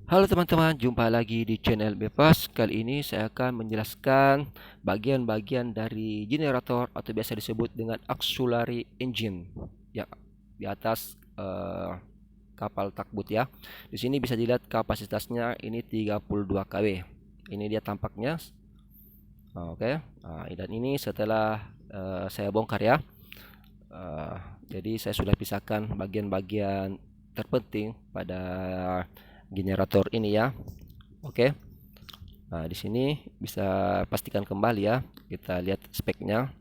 Halo teman-teman, jumpa lagi di channel Bebas. Kali ini saya akan menjelaskan bagian-bagian dari generator atau biasa disebut dengan auxiliary engine ya di atas kapal takbut ya. Di sini bisa dilihat kapasitasnya ini 32 kW. Ini dia tampaknya. Oke. Dan ini setelah saya bongkar ya. Uh, jadi saya sudah pisahkan bagian-bagian terpenting pada generator ini ya. Oke. Nah, di sini bisa pastikan kembali ya. Kita lihat speknya.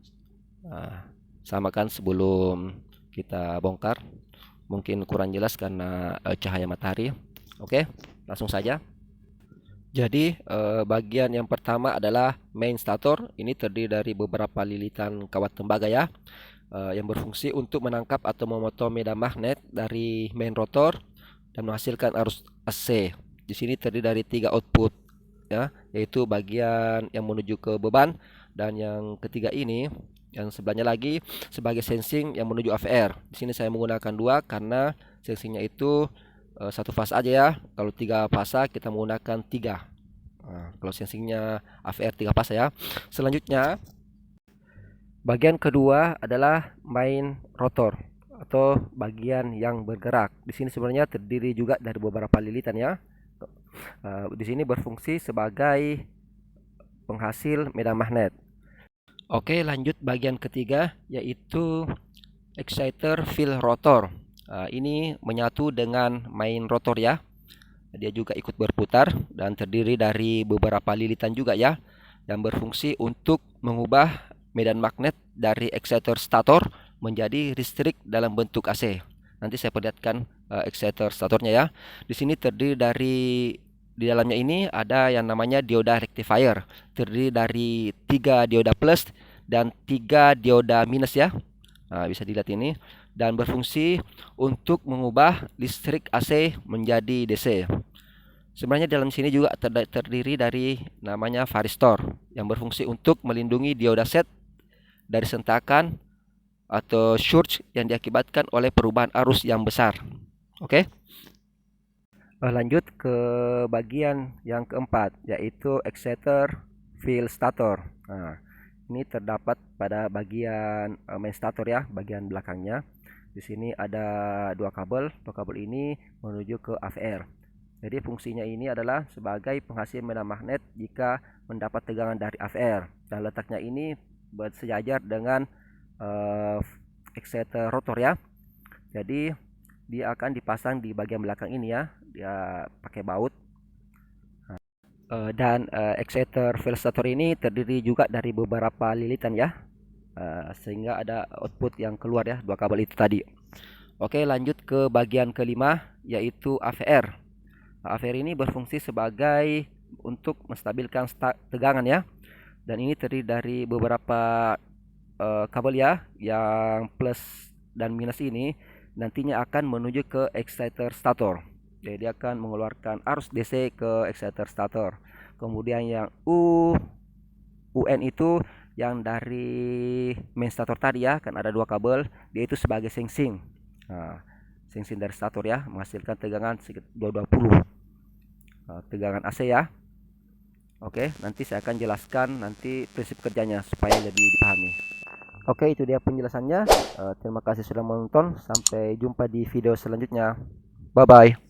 Samakan sebelum kita bongkar. Mungkin kurang jelas karena cahaya matahari. Oke, langsung saja. Jadi bagian yang pertama adalah main stator. Ini terdiri dari beberapa lilitan kawat tembaga ya, yang berfungsi untuk menangkap atau memotong medan magnet dari main rotor dan menghasilkan arus AC. Di sini terdiri dari 3 output ya, yaitu bagian yang menuju ke beban, dan yang ketiga ini yang sebelahnya lagi sebagai sensing yang menuju AVR. Di sini saya menggunakan 2 karena sensingnya itu satu fasa aja ya. Kalau 3 fasa kita menggunakan 3. Kalau sensingnya AVR 3 fasa ya. Selanjutnya bagian kedua adalah main rotor atau bagian yang bergerak. Di sini sebenarnya terdiri juga dari beberapa lilitan ya. Di sini berfungsi sebagai penghasil medan magnet. Oke, lanjut bagian ketiga yaitu exciter field rotor. Ini menyatu dengan main rotor ya. Dia juga ikut berputar dan terdiri dari beberapa lilitan juga ya, yang berfungsi untuk mengubah medan magnet dari exciter stator menjadi listrik dalam bentuk AC. Nanti saya perlihatkan exciter statornya ya. Di sini terdiri dari di dalamnya ini ada yang namanya dioda rectifier. Terdiri dari 3 dioda plus dan 3 dioda minus ya. Bisa dilihat ini, dan berfungsi untuk mengubah listrik AC menjadi DC. Sebenarnya dalam sini juga terdiri dari namanya varistor yang berfungsi untuk melindungi dioda set dari sentakan atau surge yang diakibatkan oleh perubahan arus yang besar. Oke. Lanjut ke bagian yang keempat yaitu exciter field stator. Ini terdapat pada bagian main stator ya, bagian belakangnya. Di sini ada dua kabel ini menuju ke AVR. Jadi fungsinya ini adalah sebagai penghasil medan magnet jika mendapat tegangan dari AVR, dan letaknya ini bersejajar dengan exciter rotor ya. Jadi dia akan dipasang di bagian belakang ini ya, dia pakai baut. Dan exciter field stator ini terdiri juga dari beberapa lilitan ya, sehingga ada output yang keluar ya, dua kabel itu tadi. Oke, lanjut ke bagian kelima yaitu AVR. AVR ini berfungsi sebagai untuk menstabilkan tegangan ya, dan ini terdiri dari beberapa kabel ya, yang plus dan minus ini nantinya akan menuju ke exciter stator. Jadi dia akan mengeluarkan arus DC ke exciter stator. Kemudian yang UN itu yang dari main stator tadi ya, kan ada dua kabel, dia itu sebagai sensing. Sensing dari stator ya, menghasilkan tegangan sekitar 220 tegangan AC ya. Oke, nanti saya akan jelaskan nanti prinsip kerjanya supaya lebih dipahami. Oke, itu dia penjelasannya. Terima kasih sudah menonton. Sampai jumpa di video selanjutnya. Bye bye.